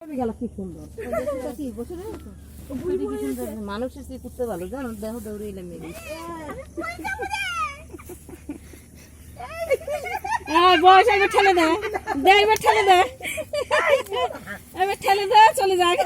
কি সুন্দর মানুষের চেয়ে করতে ভালো জানো, দেহ দৌড়ে এলাম বয়স এবার ঠেলে দে, এবার ঠেলে দে, এবার ঠেলে দে, চলে যাক।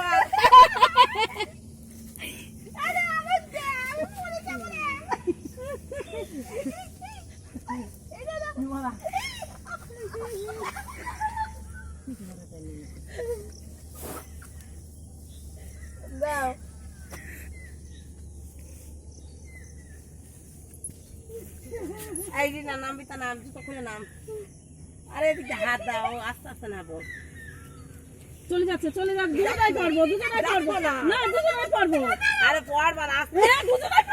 নাম বিতা নাম জুতো খুলে নাম। আরে এদিকে হাত দাও, আস্তে আস্তে নাবো। চলে যাচ্ছে, চলে যাক, দুজনেই পারবো, দুজনেই পারবো না, দুজনেই পারবো। আরে পারবা না, দুজনেই